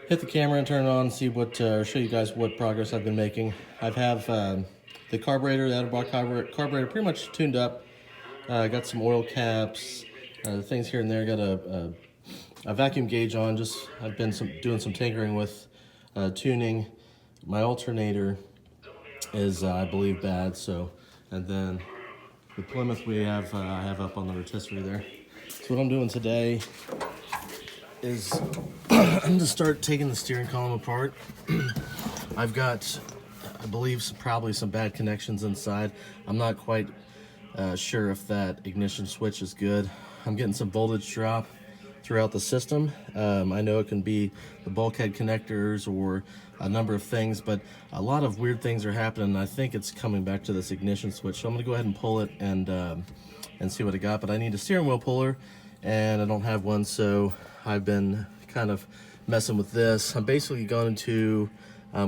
hit the camera and turn it on and see what, show you guys what progress I've been making. I have the carburetor, the out-of-box carburetor pretty much tuned up. Got some oil caps, things here and there. Got a vacuum gauge on. I've been doing some tinkering with tuning. My alternator is, I believe, bad. So, and then the Plymouth I have up on the rotisserie there. So what I'm doing today is I'm gonna start taking the steering column apart. I've got, I believe, probably some bad connections inside. I'm not quite sure if that ignition switch is good. I'm getting some voltage drop throughout the system. I know it can be the bulkhead connectors or a number of things, but a lot of weird things are happening. I think it's coming back to this ignition switch. So I'm gonna go ahead and pull it and see what I got. But I need a steering wheel puller, and I don't have one, so I've been kind of messing with this. I'm basically going to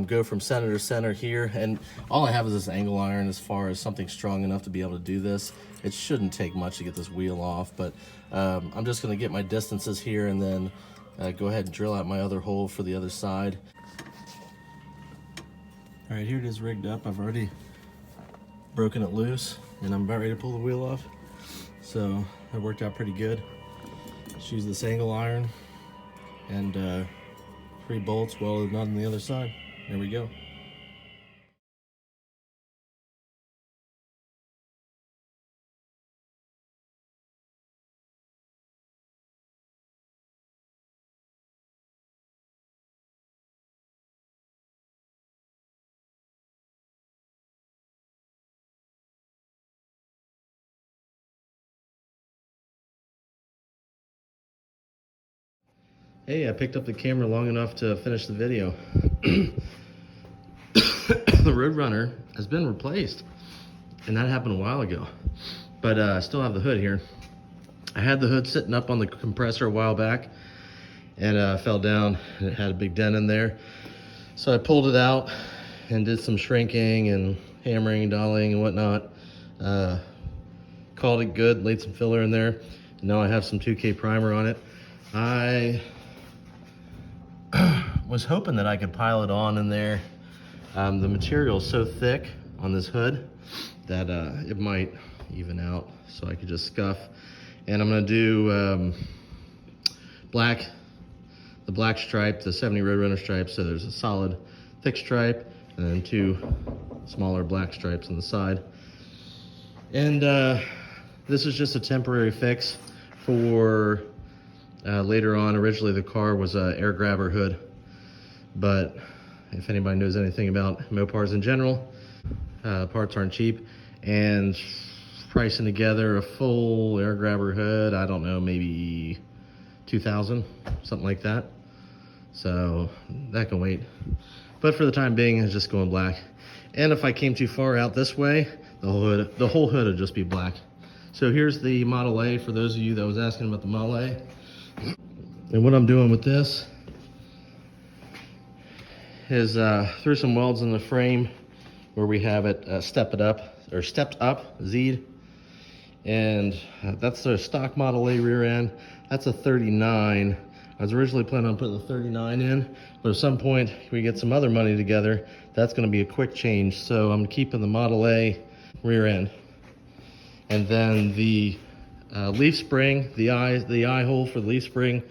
go from center to center here, and all I have is this angle iron as far as something strong enough to be able to do this. It shouldn't take much to get this wheel off, but I'm just gonna get my distances here and then go ahead and drill out my other hole for the other side. All right, here it is rigged up. I've already broken it loose, and I'm about ready to pull the wheel off. So that worked out pretty good. Just use this angle iron and 3 bolts welded on the other side. There we go. Hey, I picked up the camera long enough to finish the video. The Roadrunner has been replaced, and that happened a while ago. But I still have the hood here. I had the hood sitting up on the compressor a while back, and fell down, and it had a big dent in there. So I pulled it out and did some shrinking and hammering and dollling and whatnot. Called it good, laid some filler in there. And now I have some 2K primer on it. I was hoping that I could pile it on in there. The material is so thick on this hood that it might even out, so I could just scuff. And I'm gonna do the black stripe, the 70 Roadrunner stripes. So there's a solid thick stripe and then 2 smaller black stripes on the side. And this is just a temporary fix for later on. Originally the car was a air grabber hood, but if anybody knows anything about Mopars in general, parts aren't cheap, and pricing together a full air grabber hood, I don't know, maybe 2,000, something like that. So that can wait. But for the time being, it's just going black. And if I came too far out this way, the whole hood would just be black. So here's the Model A for those of you that was asking about the Model A. And what I'm doing with this is through some welds in the frame where we have it stepped up, Z'd. And that's the stock Model A rear end. That's a 39. I was originally planning on putting the 39 in, but at some point we get some other money together, that's gonna be a quick change. So I'm keeping the Model A rear end. And then the leaf spring, the eye hole for the leaf spring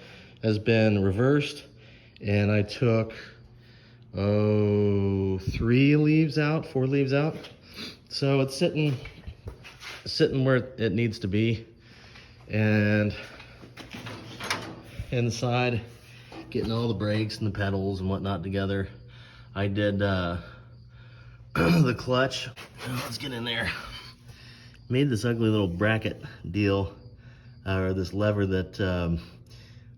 has been reversed, and I took 4 leaves out. So it's sitting where it needs to be. And inside, getting all the brakes and the pedals and whatnot together. I did the clutch. Let's get in there. Made this ugly little bracket deal, or this lever that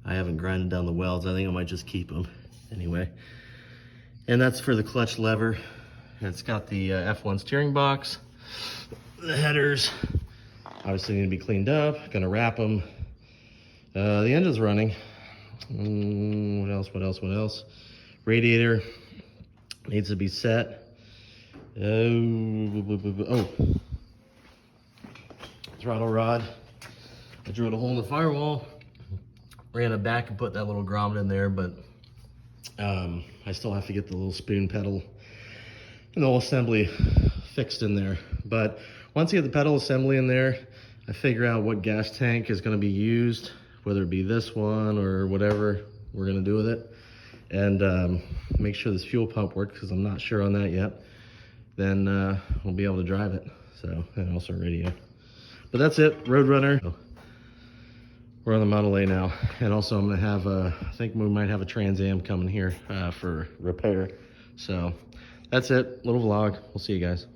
I haven't grinded down the welds. I think I might just keep them anyway. And that's for the clutch lever. It's got the F1 steering box. The headers obviously need to be cleaned up. Gonna wrap them. The engine's running. What else? Radiator needs to be set. Throttle rod. I drilled a hole in the firewall. Ran it back and put that little grommet in there, but I still have to get the little spoon pedal and the whole assembly fixed in there. But once you get the pedal assembly in there, I figure out what gas tank is going to be used, whether it be this one or whatever we're going to do with it, and make sure this fuel pump works, because I'm not sure on that yet. Then we'll be able to drive it. So, and also radio. But that's it, Roadrunner. We're on the Model A now, and also I'm gonna have I think we might have a Trans Am coming here for repair. So that's it, little vlog. We'll see you guys.